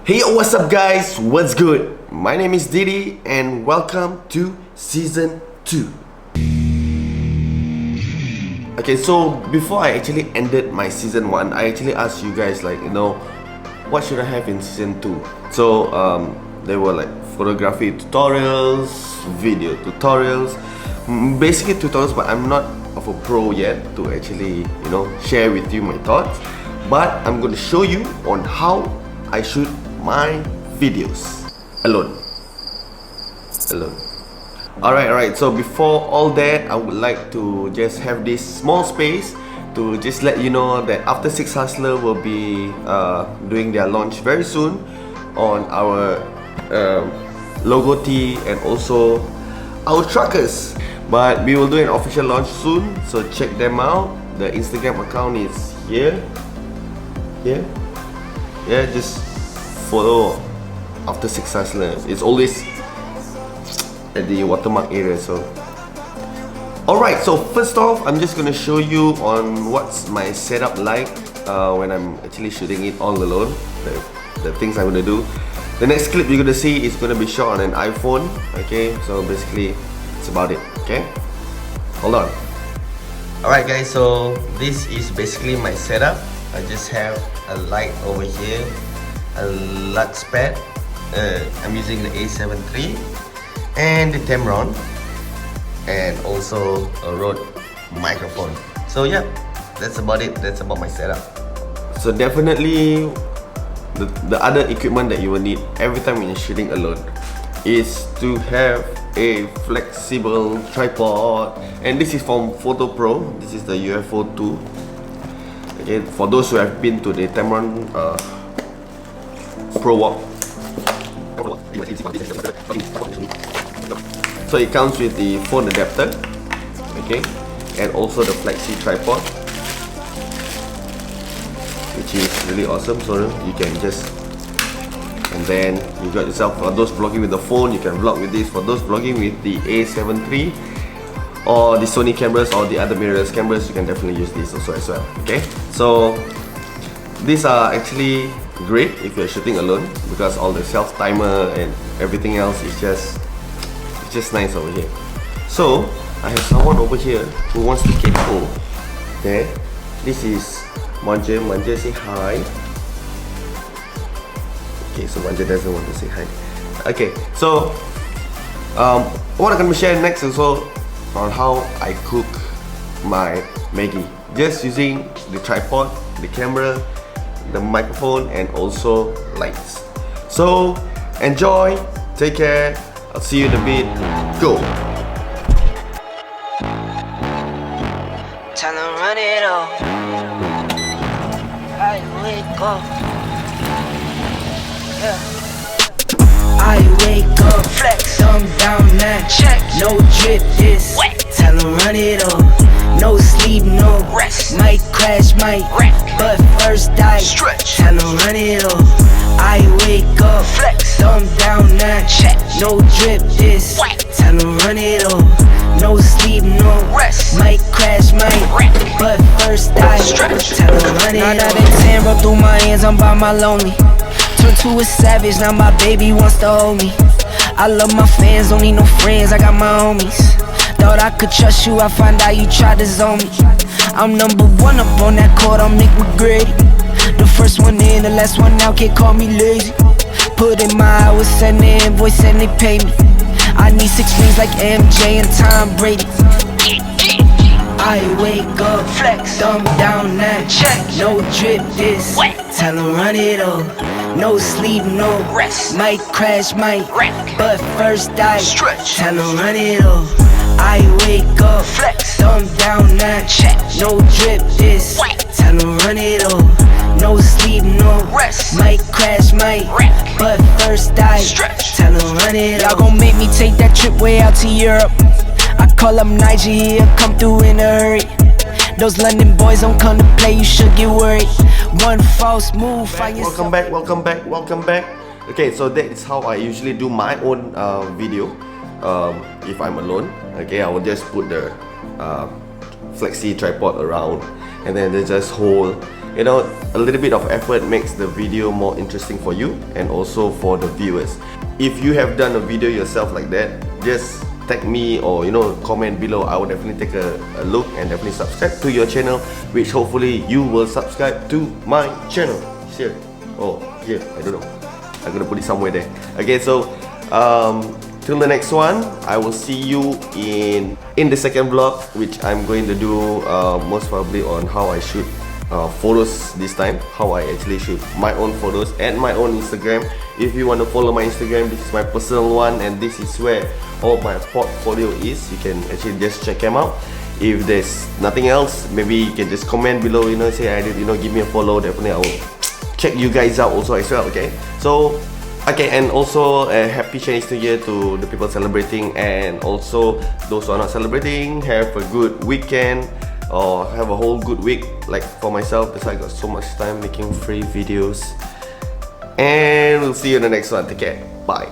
Hey, what's up guys? What's good? My name is Didi and welcome to Season 2. Okay, so before I actually ended my Season 1, I actually asked you guys what should I have in Season 2? So there were like photography tutorials, video tutorials, basically tutorials, but I'm not of a pro yet to actually share with you my thoughts. But I'm going to show you on how I shoot my videos alone. Alright, so before all that, I would like to just have this small space to just let you know that After Six Hustler will be doing their launch very soon on our logo tee and also our truckers. But we will do an official launch soon, so check them out. The Instagram account is here. Yeah, just follow After Six Hustler. It's always at the watermark area. So alright, so first off, I'm just gonna show you on what's my setup like when I'm actually shooting it all alone, the things I'm gonna do. The next clip you're gonna see is gonna be shot on an iPhone. Okay, so basically it's about it. Okay, hold on. Alright guys, so this is basically my setup. I just have a light over here, a Lux pad, I'm using the A7 III and the Tamron, and also a Rode microphone. So yeah, that's about it. That's about my setup. So definitely the other equipment that you will need every time when you're shooting alone is to have a flexible tripod, and this is from Photo Pro. This is the UFO 2. Okay, for those who have been to the Tamron Pro Walk. So it comes with the phone adapter, okay, and also the flexi tripod, which is really awesome. So you can just, and then you got yourself, for those vlogging with the phone, you can vlog with this. For those vlogging with the A7 III or the Sony cameras or the other mirrorless cameras, you can definitely use this also as well. Okay, so these are actually great if you're shooting alone because all the self timer and everything else is just nice over here. So I have someone over here who wants to kepo. Okay, this is Manja. Manja, say hi. Okay, so Manja doesn't want to say hi. Okay, so what I'm gonna share next is also on how I cook my Maggi, just using the tripod, the camera, the microphone, and also lights. So enjoy, take care, I'll see you in a bit. Go! Time to run it all. I wake up. Yeah. I wake up, flex, thumb down now. Check, no drip, this wet. Tell 'em run it all. No sleep, no rest. Might crash, might wreck, but first I stretch. Tell 'em run it all. I wake up, flex, thumb down now. Check, no drip, this wet. Tell 'em run it all. No sleep, no rest. Might crash, might wreck, but first I stretch. Tell 'em run it all. 9 out of 10 roll through my hands, I'm by my lonely. Turned to a savage, now my baby wants to hold me. I love my fans, don't need no friends, I got my homies. Thought I could trust you, I find out you tried to zone me. I'm number one up on that court, I'm Nick McGrady. The first one in, the last one out, can't call me lazy. Put in my hours, send the invoice and they pay me. I need 6 rings like MJ and Tom Brady. I wake up, flex, thumb down now. Check, no drip, this wet. Tell 'em run it all. No sleep, no rest. Might crash, might wreck, but first I stretch. Tell 'em run it all. I wake up, flex, thumb down now. Check, no drip, this wet. Tell 'em run it all. No sleep, no rest. Might crash, might wreck, but first I stretch. Tell 'em run it all. Y'all gon' make me take that trip way out to Europe. I call up Nigeria, come through in a hurry. Those London boys don't come to play, you should get worried. One false move, find yourself. Welcome back. Okay, so that is how I usually do my own video if I'm alone. Okay, I will just put the flexi tripod around and then they just hold you know, a little bit of effort makes the video more interesting for you and also for the viewers. If you have done a video yourself like that, just tag me or, you know, comment below. I will definitely take a look and definitely subscribe to your channel, which hopefully you will subscribe to my channel. Here, oh here, I don't know, I'm gonna put it somewhere there. Okay, so till the next one, I will see you in the second vlog, which I'm going to do most probably on how I shoot photos this time, how I actually shoot my own photos and my own Instagram. If you want to follow my Instagram, this is my personal one, and this is where all my portfolio is. You can actually just check them out. If there's nothing else, maybe you can just comment below, you know, say I did, you know, give me a follow. Definitely I will check you guys out also as well. Okay, so okay, and also a happy Chinese New Year to the people celebrating, and also those who are not celebrating, have a good weekend or have a whole good week. Like for myself, because I got so much time making free videos. And we'll see you in the next one. Take care. Bye.